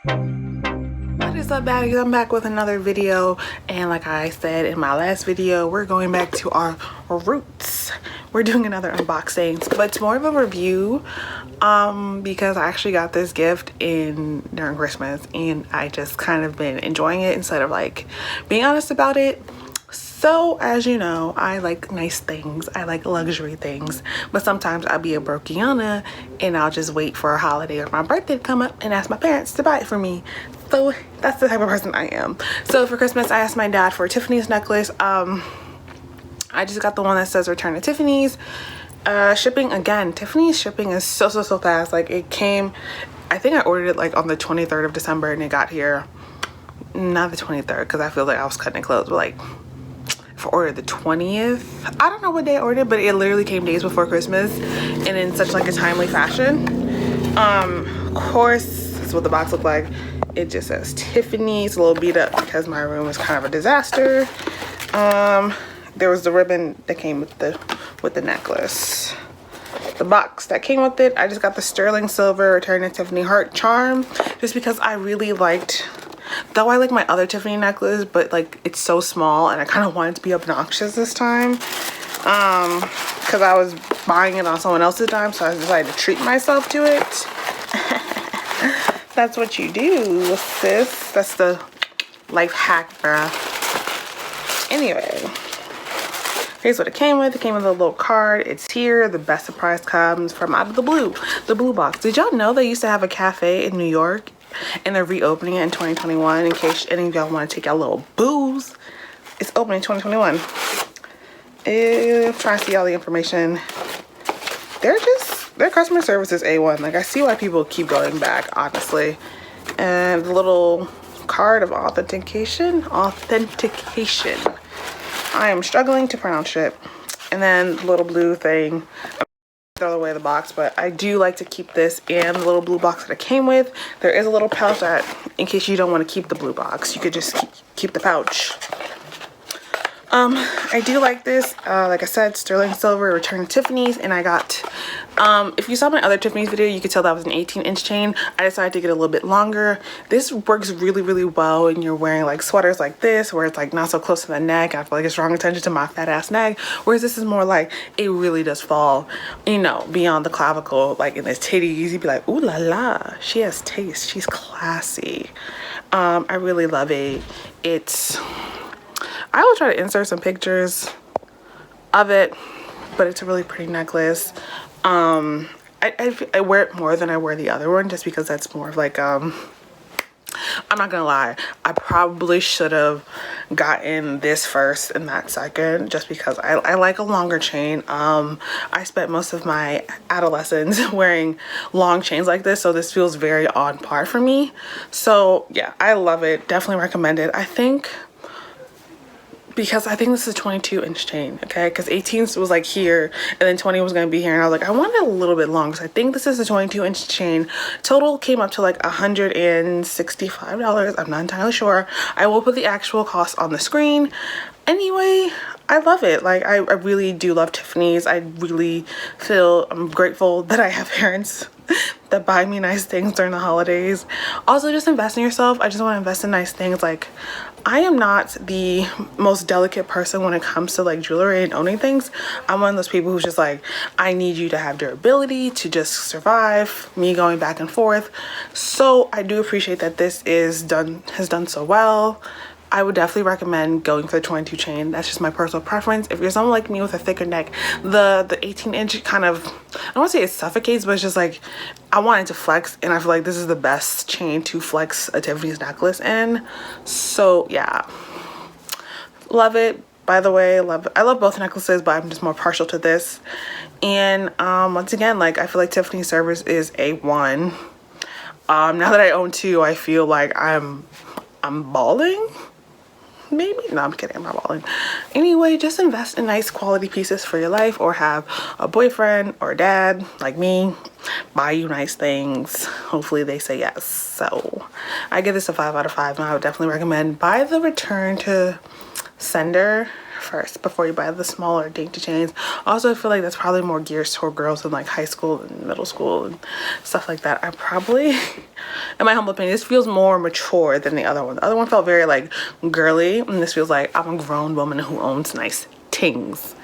What is up, baddies? I'm back with another video, and like I said in my last video, we're going back to our roots. We're doing another unboxing, but it's more of a review because I actually got this gift during Christmas, and I just kind of been enjoying it instead of like being honest about it. So as you know, I like nice things, I like luxury things, but sometimes I'll be a brokiana and I'll just wait for a holiday or my birthday to come up and ask my parents to buy it for me. So that's the type of person I am. So for Christmas, I asked my dad for Tiffany's necklace. I just got the one that says return to Tiffany's. Shipping, again, Tiffany's shipping is so fast. Like, it came, I think I ordered it like on the 23rd of December and it got here, not the 23rd because I feel like I was cutting it close, but like I ordered the 20th. I don't know what day I ordered, but it literally came days before Christmas and in such like a timely fashion. Of course, that's what the box looked like. It just says Tiffany. It's a little beat up because my room is kind of a disaster. There was the ribbon that came with the necklace. The box that came with it, I just got the sterling silver return to Tiffany heart charm just because I really liked, though I like my other Tiffany necklace, but like it's so small and I kind of wanted to be obnoxious this time because I was buying it on someone else's dime, so I decided to treat myself to it. That's what you do, sis. That's the life hack, bruh. Anyway, here's what it came with. It came with a little card. It's here. The best surprise comes from out of the blue box. Did y'all know they used to have a cafe in New York and they're reopening it in 2021? In case any of y'all want to take y'all little booze, it's opening in 2021. I'm trying to see all the information. Their customer service is A1. Like, I see why people keep going back, honestly. And the little card of authentication. I am struggling to pronounce it. And then the little blue thing. Throw away the box, but I do like to keep this in the little blue box that it came with. There is a little pouch that, in case you don't want to keep the blue box, you could just keep the pouch. I do like this. Like I said, sterling silver return to Tiffany's, and I got, if you saw my other Tiffany's video, you could tell that was an 18-inch chain. I decided to get a little bit longer. This works really well when you're wearing like sweaters like this, where it's like not so close to the neck. I feel like it's drawing attention to my fat ass neck, whereas this is more like it really does fall, you know, beyond the clavicle, like in the titties. You'd be like, ooh la la, she has taste, she's classy. I really love it. I will try to insert some pictures of it, but it's a really pretty necklace. I wear it more than I wear the other one just because that's more of like, I'm not gonna lie, I probably should have gotten this first and that second just because I like a longer chain. I spent most of my adolescence wearing long chains like this, so this feels very on par for me. So yeah, I love it. Definitely recommend it. I think this is a 22-inch chain, okay? Because 18 was like here, and then 20 was gonna be here, and I was like, I want it a little bit long, so I think this is a 22-inch chain. Total came up to like $165. I'm not entirely sure. I will put the actual cost on the screen. Anyway, I love it. Like, I really do love Tiffany's. I really feel I'm grateful that I have parents that buy me nice things during the holidays. Also, just invest in yourself. I just want to invest in nice things. Like, I am not the most delicate person when it comes to like jewelry and owning things. I'm one of those people who's just like, I need you to have durability to just survive me going back and forth. So I do appreciate that this has done so well. I would definitely recommend going for the 22 chain. That's just my personal preference. If you're someone like me with a thicker neck, the 18-inch kind of, I don't want to say it suffocates, but it's just like, I want it to flex, and I feel like this is the best chain to flex a Tiffany's necklace in. So yeah, love it. By the way, I love both necklaces, but I'm just more partial to this. And once again, like, I feel like Tiffany's service is A1. Now that I own two, I feel like I'm balling. Maybe, no, I'm kidding, I'm not balling. Anyway, just invest in nice quality pieces for your life, or have a boyfriend or dad like me buy you nice things. Hopefully they say yes. So I give this a 5 out of 5, and I would definitely recommend buy the return to sender first before you buy the smaller dainty chains. Also, I feel like that's probably more geared toward girls in like high school and middle school and stuff like that. I probably, in my humble opinion, this feels more mature than the other one. The other one felt very like girly, and this feels like I'm a grown woman who owns nice things.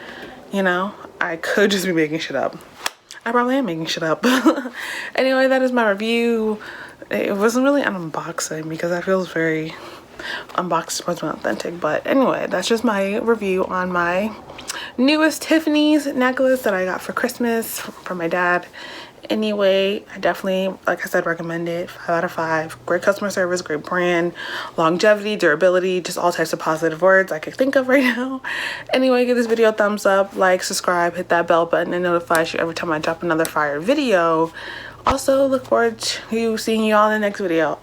You know, I could just be making shit up. I probably am making shit up. Anyway, that is my review. It wasn't really an unboxing because that feels very unboxed, supposed to be authentic. But anyway, that's just my review on my newest Tiffany's necklace that I got for Christmas from my dad. Anyway, I definitely, like I said, recommend it. 5 out of 5. Great customer service, great brand, longevity, durability, just all types of positive words I could think of right now. Anyway, give this video a thumbs up, like, subscribe, hit that bell button, and notifies you every time I drop another fire video. Also, look forward to seeing you all in the next video.